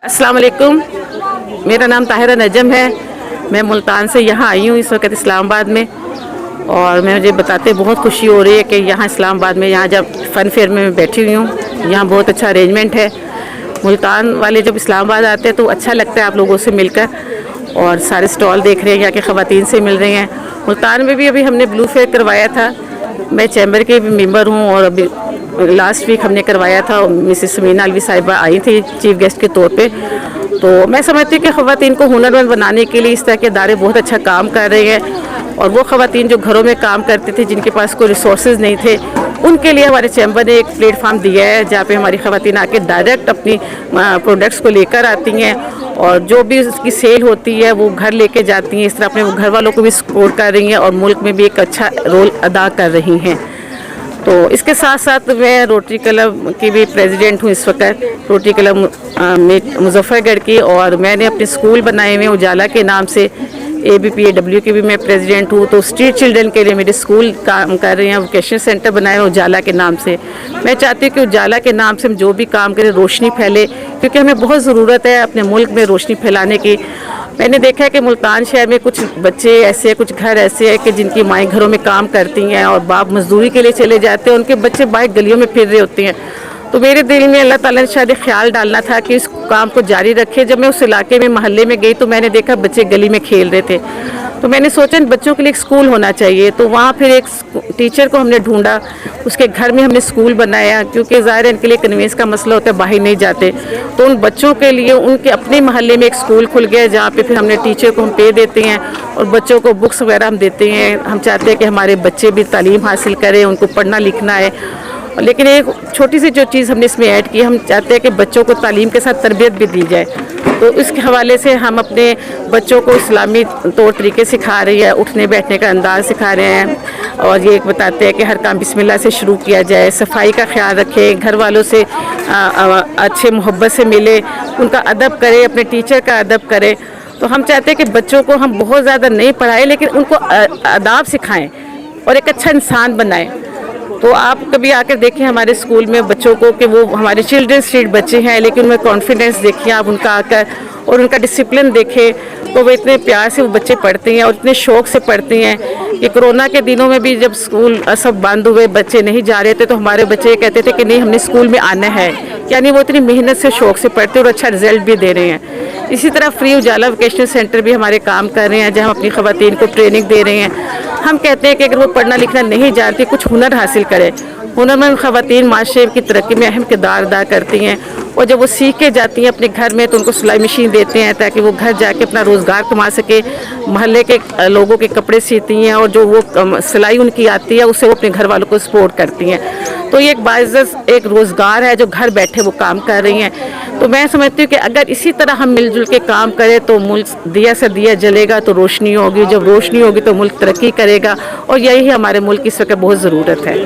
अस्सलाम वालेकुम। मेरा नाम ताहिरा नजम है। मैं मुल्तान से यहाँ आई हूँ इस वक्त इस्लामाबाद में, और मुझे बताते बहुत खुशी हो रही है कि यहाँ इस्लामाबाद में यहाँ जब फ़न फेयर में मैं बैठी हुई हूँ, यहाँ बहुत अच्छा अरेंजमेंट है। मुल्तान वाले जब इस्लामाबाद आते हैं तो अच्छा लगता है आप लोगों से मिलकर, और सारे स्टॉल देख रहे हैं, यहाँ के ख़वातीन से मिल रहे हैं। मुल्तान में भी अभी हमने ब्लू फेयर करवाया था, मैं चैम्बर के भी मेंबर हूँ, और अभी लास्ट वीक हमने करवाया था। मिसेस समीना अलवी साहिबा आई थी चीफ गेस्ट के तौर पे। तो मैं समझती हूँ कि ख़वातीन को हुनरमंद बनाने के लिए इस तरह के इदारे बहुत अच्छा काम कर रहे हैं, और वो ख़वातीन जो घरों में काम करते थे, जिनके पास कोई रिसोर्सेज नहीं थे, उनके लिए हमारे चैम्बर ने एक प्लेटफार्म दिया है जहाँ पे हमारी ख़वातीन आके डायरेक्ट अपनी प्रोडक्ट्स को लेकर आती हैं, और जो भी उसकी सेल होती है वो घर लेके जाती हैं। इस तरह अपने घर वालों को भी सपोर्ट कर रही हैं और मुल्क में भी एक अच्छा रोल अदा कर रही हैं। तो इसके साथ साथ मैं रोटरी क्लब की भी प्रेसिडेंट हूँ इस वक्त, रोटरी क्लब मुजफ्फरगढ़ की, और मैंने अपने स्कूल बनाए हुए उजाला के नाम से। ABPAW की भी मैं प्रेसिडेंट हूँ। तो स्ट्रीट चिल्ड्रन के लिए मेरे स्कूल काम कर रहे हैं, वोकेशनल सेंटर बनाए हुए उजाला के नाम से। मैं चाहती हूँ कि उजाला के नाम से हम जो भी काम करें रोशनी फैले, क्योंकि हमें बहुत ज़रूरत है अपने मुल्क में रोशनी फैलाने की। मैंने देखा है कि मुल्तान शहर में कुछ बच्चे ऐसे हैं, कुछ घर ऐसे हैं कि जिनकी माएँ घरों में काम करती हैं और बाप मजदूरी के लिए चले जाते हैं, उनके बच्चे बाहर गलियों में फिर रहे होते हैं। तो मेरे दिल में अल्लाह ताला ने शायद ख्याल डालना था कि इस काम को जारी रखे। जब मैं उस इलाके में मोहल्ले में गई तो मैंने देखा बच्चे गली में खेल रहे थे, तो मैंने सोचा इन बच्चों के लिए एक स्कूल होना चाहिए। तो वहाँ फिर एक टीचर को हमने ढूंढा, उसके घर में हमने स्कूल बनाया, क्योंकि ज़ाहिर है इनके लिए कन्वेंस का मसला होता है, बाहर नहीं जाते। तो उन बच्चों के लिए उनके अपने मोहल्ले में एक स्कूल खुल गया, जहाँ पे फिर हमने टीचर को हम पे देते हैं और बच्चों को बुक्स वगैरह हम देते हैं। हम चाहते हैं कि हमारे बच्चे भी तालीम हासिल करें, उनको पढ़ना लिखना है। लेकिन एक छोटी सी जो चीज़ हमने इसमें ऐड की, हम चाहते हैं कि बच्चों को तालीम के साथ तरबियत भी दी जाए। तो इसके हवाले से हम अपने बच्चों को इस्लामी तौर तरीके सिखा रही है, उठने बैठने का अंदाज़ सिखा रहे हैं, और ये बताते हैं कि हर काम बिस्मिल्लाह से शुरू किया जाए, सफाई का ख्याल रखें, घर वालों से अच्छे मोहब्बत से मिले, उनका अदब करें, अपने टीचर का अदब करें। तो हम चाहते हैं कि बच्चों को हम बहुत ज़्यादा नहीं पढ़ाएं, लेकिन उनको आदाब सिखाएँ और एक अच्छा इंसान बनाएं। तो आप कभी आकर देखें हमारे स्कूल में बच्चों को, कि वो हमारे चिल्ड्रन स्ट्रीट बच्चे हैं, लेकिन उनमें कॉन्फिडेंस देखिए आप उनका आकर, और उनका डिसिप्लिन देखें। तो वो इतने प्यार से वो बच्चे पढ़ते हैं और इतने शौक़ से पढ़ते हैं कि कोरोना के दिनों में भी जब स्कूल सब बंद हुए, बच्चे नहीं जा रहे थे, तो हमारे बच्चे कहते थे कि नहीं हमने स्कूल में आना है। यानी वो इतनी मेहनत से शौक़ से पढ़ते और अच्छा रिजल्ट भी दे रहे हैं। इसी तरह फ्री उजाला वोकेशनल सेंटर भी हमारे काम कर रहे हैं, जहाँ हम अपनी ख़वातीन को ट्रेनिंग दे रहे हैं। हम कहते हैं कि अगर वो पढ़ना लिखना नहीं जानती, कुछ हुनर हासिल करें। हुनरमंद ख़वातीन माशरे की तरक्की में अहम किरदार अदा करती हैं, और जब वो सीख के जाती हैं अपने घर में तो उनको सिलाई मशीन देते हैं ताकि वो घर जाके अपना रोज़गार कमा सके। महल्ले के लोगों के कपड़े सीती हैं, और जो वो सिलाई उनकी आती है उससे वो अपने घर वालों को सपोर्ट करती हैं। तो ये एक बाइज़्ज़त एक रोज़गार है जो घर बैठे वो काम कर रही हैं। तो मैं समझती हूँ कि अगर इसी तरह हम मिलजुल के काम करें तो मुल्क दिया से दिया जलेगा, तो रोशनी होगी, जब रोशनी होगी तो मुल्क तरक्की करेगा, और यही हमारे मुल्क की इस वक्त बहुत ज़रूरत है।